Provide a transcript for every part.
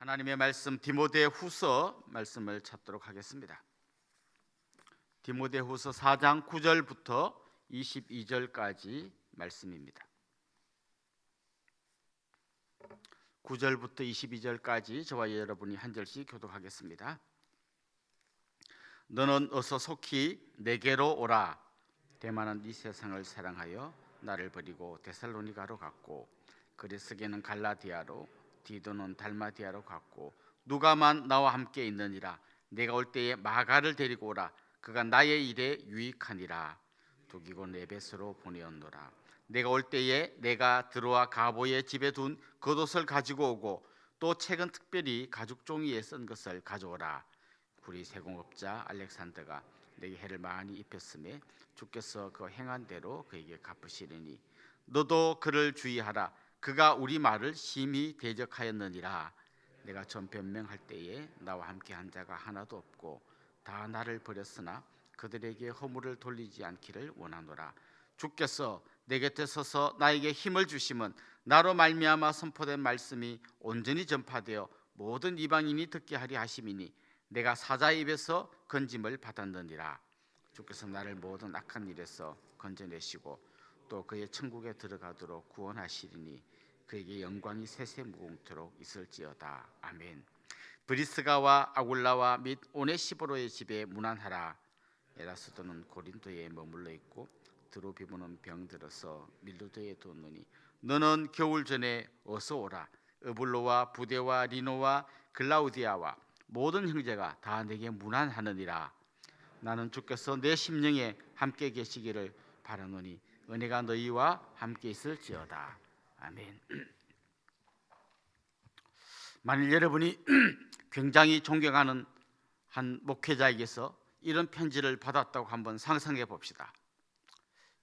하나님의 말씀 디모데후서 말씀을 찾도록 하겠습니다. 디모데후서 4장 9절부터 22절까지 말씀입니다. 9절부터 22절까지 저와 여러분이 한 절씩 교독하겠습니다. 너는 어서 속히 내게로 오라. 대만은 이 세상을 사랑하여 나를 버리고 데살로니가로 갔고, 그리스게는 갈라디아로, 디도는 달마디아로 갔고, 누가만 나와 함께 있느니라. 내가 올 때에 마가를 데리고 오라. 그가 나의 일에 유익하니라. 두기곤 에베소로 보내었노라. 내가 올 때에 내가 드로아 가보의 집에 둔 겉옷을 가지고 오고, 또 최근 특별히 가죽 종이에 쓴 것을 가져오라. 구리 세공업자 알렉산더가 내게 해를 많이 입혔음에 주께서 그 행한 대로 그에게 갚으시리니 너도 그를 주의하라. 그가 우리 말을 심히 대적하였느니라. 내가 전 변명할 때에 나와 함께 한 자가 하나도 없고 다 나를 버렸으나 그들에게 허물을 돌리지 않기를 원하노라. 주께서 내 곁에 서서 나에게 힘을 주심은 나로 말미암아 선포된 말씀이 온전히 전파되어 모든 이방인이 듣게 하려 하심이니 내가 사자의 입에서 건짐을 받았느니라. 주께서 나를 모든 악한 일에서 건져내시고 또 그의 천국에 들어가도록 구원하시리니 그에게 영광이 세세무궁토록 있을지어다. 아멘. 브리스가와 아굴라와 및 오네시보로의 집에 문안하라. 에라스도는 고린도에 머물러 있고 드로비모는 병들어서 밀도도에 뒀느니 너는 겨울 전에 어서 오라. 어블로와 부데와 리노와 글라우디아와 모든 형제가 다 내게 문안하느니라. 나는 주께서 내 심령에 함께 계시기를 바라노니 은혜가 너희와 함께 있을지어다. 아멘. 만일 여러분이 굉장히 존경하는 한 목회자에게서 이런 편지를 받았다고 한번 상상해 봅시다.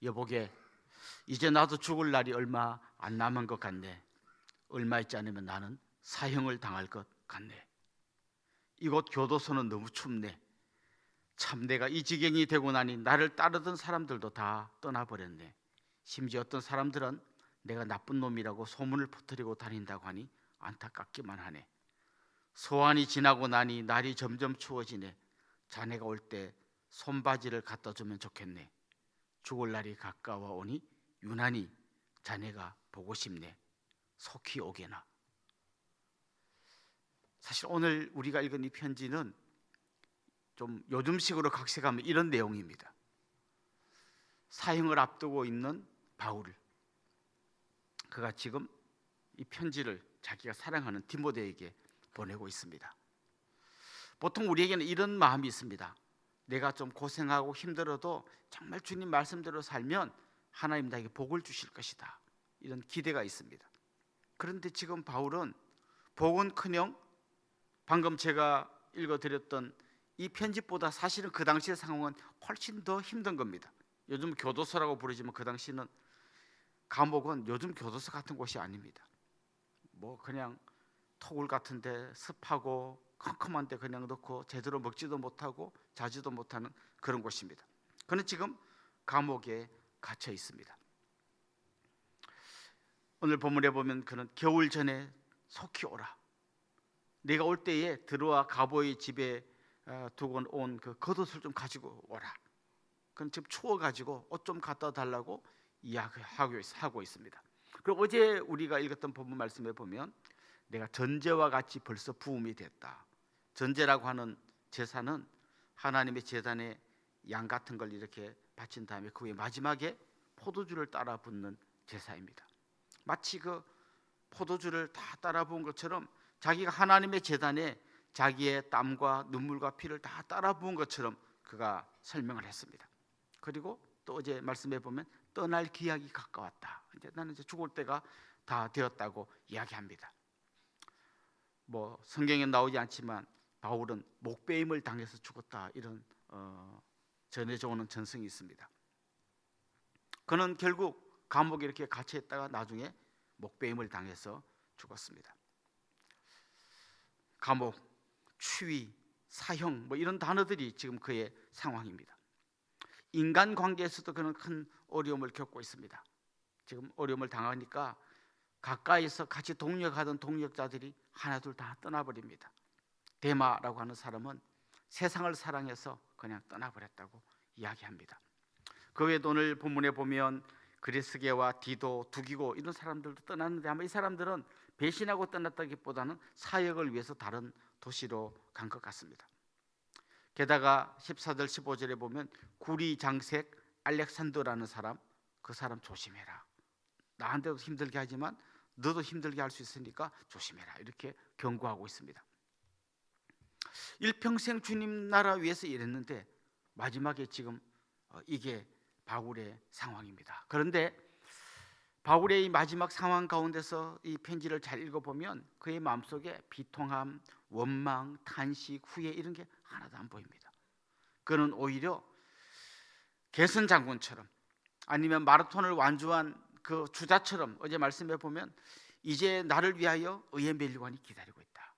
여보게, 이제 나도 죽을 날이 얼마 안 남은 것 같네. 얼마 있지 않으면 나는 사형을 당할 것 같네. 이곳 교도소는 너무 춥네. 참 내가 이 지경이 되고 나니 나를 따르던 사람들도 다 떠나버렸네. 심지어 어떤 사람들은 내가 나쁜 놈이라고 소문을 퍼뜨리고 다닌다고 하니 안타깝기만 하네. 소환이 지나고 나니 날이 점점 추워지네. 자네가 올 때 손바지를 갖다 주면 좋겠네. 죽을 날이 가까워 오니 유난히 자네가 보고 싶네. 속히 오게나. 사실 오늘 우리가 읽은 이 편지는 좀 요즘식으로 각색하면 이런 내용입니다. 사형을 앞두고 있는 바울, 그가 지금 이 편지를 자기가 사랑하는 디모데에게 보내고 있습니다. 보통 우리에게는 이런 마음이 있습니다. 내가 좀 고생하고 힘들어도 정말 주님 말씀대로 살면 하나님 나에게 복을 주실 것이다, 이런 기대가 있습니다. 그런데 지금 바울은 복은커녕 방금 제가 읽어드렸던 이 편집보다 사실은 그 당시의 상황은 훨씬 더 힘든 겁니다. 요즘 교도소라고 부르지만 그 당시는 감옥은 요즘 교도소 같은 곳이 아닙니다. 뭐 그냥 토굴 같은데 습하고 컴컴한데 그냥 넣고 제대로 먹지도 못하고 자지도 못하는 그런 곳입니다. 그는 지금 감옥에 갇혀 있습니다. 오늘 본문에 보면 그는 겨울 전에 속히 오라. 네가 올 때에 드로아 가보의 집에 두고 온 그 겉옷을 좀 가지고 오라. 그건 지금 추워가지고 옷 좀 갖다 달라고 이야기하고 있습니다. 그리고 어제 우리가 읽었던 본문 말씀에 보면 내가 전제와 같이 벌써 부음이 됐다. 전제라고 하는 제사는 하나님의 제단에 양 같은 걸 이렇게 바친 다음에 그 위에 마지막에 포도주를 따라 붓는 제사입니다. 마치 그 포도주를 다 따라 부은 것처럼 자기가 하나님의 제단에 자기의 땀과 눈물과 피를 다 따라 부은 것처럼 그가 설명을 했습니다. 그리고 또 어제 말씀해 보면 떠날 기약이 가까웠다. 나는 이제 죽을 때가 다 되었다고 이야기합니다. 뭐 성경에 나오지 않지만 바울은 목베임을 당해서 죽었다, 이런 전해져 오는 전승이 있습니다. 그는 결국 감옥에 이렇게 갇혀 있다가 나중에 목베임을 당해서 죽었습니다. 감옥, 추위, 사형 뭐 이런 단어들이 지금 그의 상황입니다. 인간관계에서도 그는 큰 어려움을 겪고 있습니다. 지금 어려움을 당하니까 가까이서 같이 동력하던 동력자들이 하나둘 다 떠나버립니다. 데마라고 하는 사람은 세상을 사랑해서 그냥 떠나버렸다고 이야기합니다. 그 외에도 오늘 본문에 보면 그리스게와 디도, 두기고 이런 사람들도 떠났는데 아마 이 사람들은 배신하고 떠났다기보다는 사역을 위해서 다른 도시로 간 것 같습니다. 게다가 14절 15절에 보면 구리 장색 알렉산더라는 사람, 그 사람 조심해라. 나한테도 힘들게 하지만 너도 힘들게 할 수 있으니까 조심해라. 이렇게 경고하고 있습니다. 일평생 주님 나라 위해서 일했는데 마지막에 지금 이게 바울의 상황입니다. 그런데 바울의 이 마지막 상황 가운데서 이 편지를 잘 읽어보면 그의 마음속에 비통함, 원망, 탄식, 후회 이런 게 하나도 안 보입니다. 그는 오히려 게슨 장군처럼 아니면 마라톤을 완주한 그 주자처럼 어제 말씀해 보면 이제 나를 위하여 의의 멸류관이 기다리고 있다.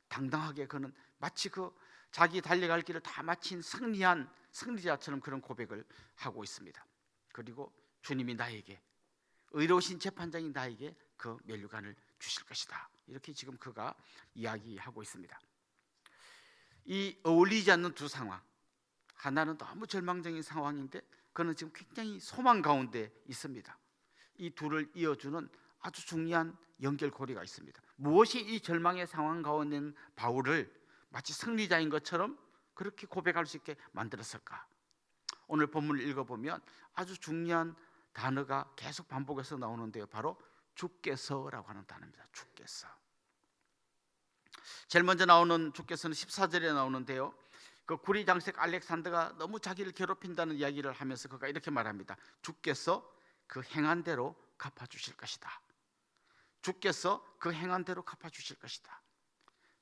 당당하게 그는 마치 그 자기 달려갈 길을 다 마친 승리한 승리자처럼 그런 고백을 하고 있습니다. 그리고 주님이 나에게 의로우신 재판장이 나에게 그 멸류관을 주실 것이다. 이렇게 지금 그가 이야기하고 있습니다. 이 어울리지 않는 두 상황, 하나는 너무 절망적인 상황인데 그는 지금 굉장히 소망 가운데 있습니다. 이 둘을 이어주는 아주 중요한 연결고리가 있습니다. 무엇이 이 절망의 상황 가운데 있는 바울을 마치 승리자인 것처럼 그렇게 고백할 수 있게 만들었을까? 오늘 본문을 읽어보면 아주 중요한 단어가 계속 반복해서 나오는데요, 바로 주께서라고 하는 단어입니다. 주께서. 제일 먼저 나오는 주께서는 14절에 나오는데요, 그 구리장색 알렉산더가 너무 자기를 괴롭힌다는 이야기를 하면서 그가 이렇게 말합니다. 주께서 그 행한 대로 갚아주실 것이다. 주께서 그 행한 대로 갚아주실 것이다.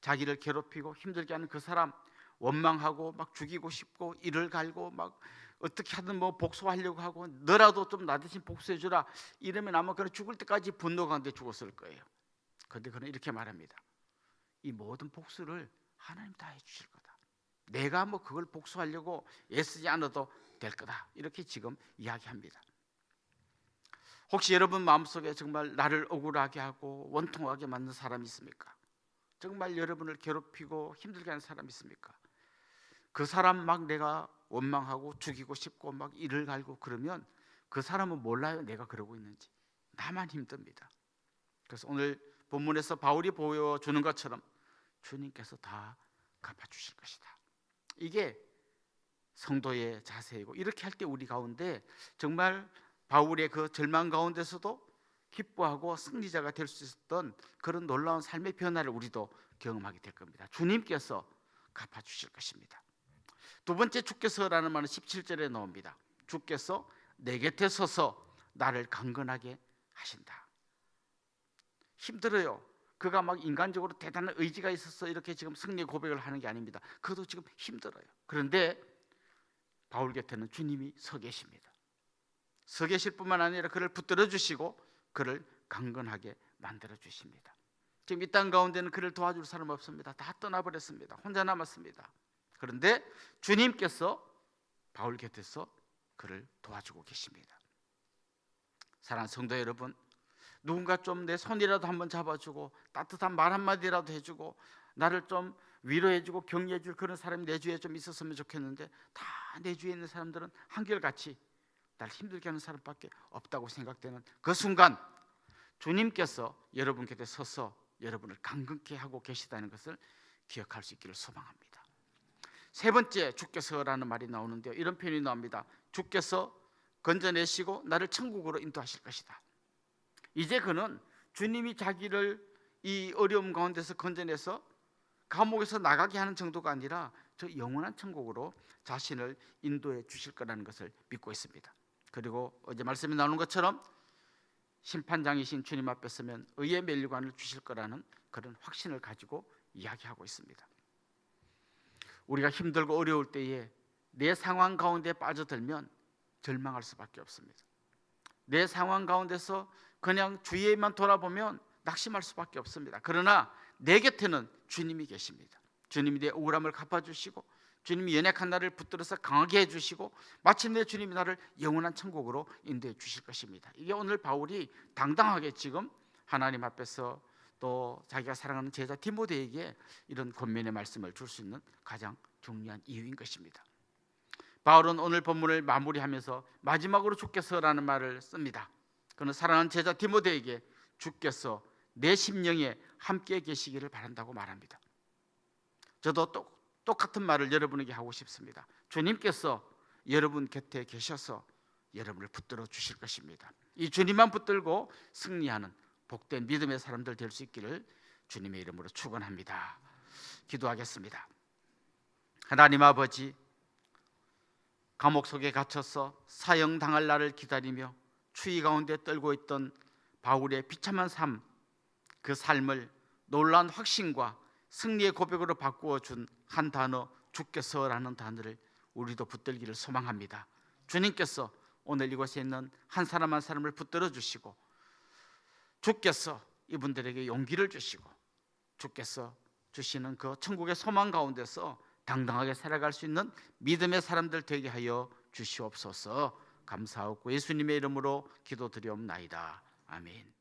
자기를 괴롭히고 힘들게 하는 그 사람, 원망하고 막 죽이고 싶고 이를 갈고 막 어떻게 하든 뭐 복수하려고 하고 너라도 좀 나 대신 복수해 주라 이러면 아마 그는 죽을 때까지 분노 가운데 죽었을 거예요. 그런데 그는 이렇게 말합니다. 이 모든 복수를 하나님 다 해주실 거다. 내가 뭐 그걸 복수하려고 애쓰지 않아도 될 거다. 이렇게 지금 이야기합니다. 혹시 여러분 마음속에 정말 나를 억울하게 하고 원통하게 만든 사람이 있습니까? 정말 여러분을 괴롭히고 힘들게 하는 사람이 있습니까? 그 사람 막 내가 원망하고 죽이고 싶고 막 이를 갈고 그러면 그 사람은 몰라요, 내가 그러고 있는지. 나만 힘듭니다. 그래서 오늘 본문에서 바울이 보여주는 것처럼 주님께서 다 갚아주실 것이다. 이게 성도의 자세이고, 이렇게 할 때 우리 가운데 정말 바울의 그 절망 가운데서도 기뻐하고 승리자가 될 수 있었던 그런 놀라운 삶의 변화를 우리도 경험하게 될 겁니다. 주님께서 갚아주실 것입니다. 두 번째 주께서라는 말은 17절에 나옵니다. 주께서 내 곁에 서서 나를 강건하게 하신다. 힘들어요. 그가 막 인간적으로 대단한 의지가 있어서 이렇게 지금 승리 고백을 하는 게 아닙니다. 그도 지금 힘들어요. 그런데 바울 곁에는 주님이 서 계십니다. 서 계실 뿐만 아니라 그를 붙들어 주시고 그를 강건하게 만들어 주십니다. 지금 이 땅 가운데는 그를 도와줄 사람 없습니다. 다 떠나버렸습니다. 혼자 남았습니다. 그런데 주님께서 바울 곁에서 그를 도와주고 계십니다. 사랑하는 성도 여러분, 누군가 좀 내 손이라도 한번 잡아주고 따뜻한 말 한마디라도 해주고 나를 좀 위로해주고 격려해줄 그런 사람이 내 주위에 좀 있었으면 좋겠는데 다 내 주위에 있는 사람들은 한결같이 날 힘들게 하는 사람밖에 없다고 생각되는 그 순간 주님께서 여러분 곁에 서서 여러분을 강건케 하고 계시다는 것을 기억할 수 있기를 소망합니다. 세 번째 주께서라는 말이 나오는데요, 이런 표현이 나옵니다. 주께서 건져내시고 나를 천국으로 인도하실 것이다. 이제 그는 주님이 자기를 이 어려움 가운데서 건져내서 감옥에서 나가게 하는 정도가 아니라 저 영원한 천국으로 자신을 인도해 주실 거라는 것을 믿고 있습니다. 그리고 어제 말씀이 나오는 것처럼 심판장이신 주님 앞에 서면 의의 멸류관을 주실 거라는 그런 확신을 가지고 이야기하고 있습니다. 우리가 힘들고 어려울 때에 내 상황 가운데 빠져들면 절망할 수밖에 없습니다. 내 상황 가운데서 그냥 주위에만 돌아보면 낙심할 수밖에 없습니다. 그러나 내 곁에는 주님이 계십니다. 주님이 내 억울함을 갚아주시고 주님이 연약한 나를 붙들어서 강하게 해주시고 마침내 주님이 나를 영원한 천국으로 인도해 주실 것입니다. 이게 오늘 바울이 당당하게 지금 하나님 앞에서 또 자기가 사랑하는 제자 디모데에게 이런 권면의 말씀을 줄 수 있는 가장 중요한 이유인 것입니다. 바울은 오늘 본문을 마무리하면서 마지막으로 주께서라는 말을 씁니다. 그는 사랑하는 제자 디모데에게 주께서 내 심령에 함께 계시기를 바란다고 말합니다. 저도 똑같은 말을 여러분에게 하고 싶습니다. 주님께서 여러분 곁에 계셔서 여러분을 붙들어 주실 것입니다. 이 주님만 붙들고 승리하는 복된 믿음의 사람들 될 수 있기를 주님의 이름으로 축원합니다. 기도하겠습니다. 하나님 아버지, 감옥 속에 갇혀서 사형당할 날을 기다리며 추위 가운데 떨고 있던 바울의 비참한 삶, 그 삶을 놀라운 확신과 승리의 고백으로 바꾸어 준 한 단어, 주께서라는 단어를 우리도 붙들기를 소망합니다. 주님께서 오늘 이곳에 있는 한 사람 한 사람을 붙들어 주시고 주께서 이분들에게 용기를 주시고 주께서 주시는 그 천국의 소망 가운데서 당당하게 살아갈 수 있는 믿음의 사람들 되게 하여 주시옵소서. 감사하고 예수님의 이름으로 기도드리옵나이다. 아멘.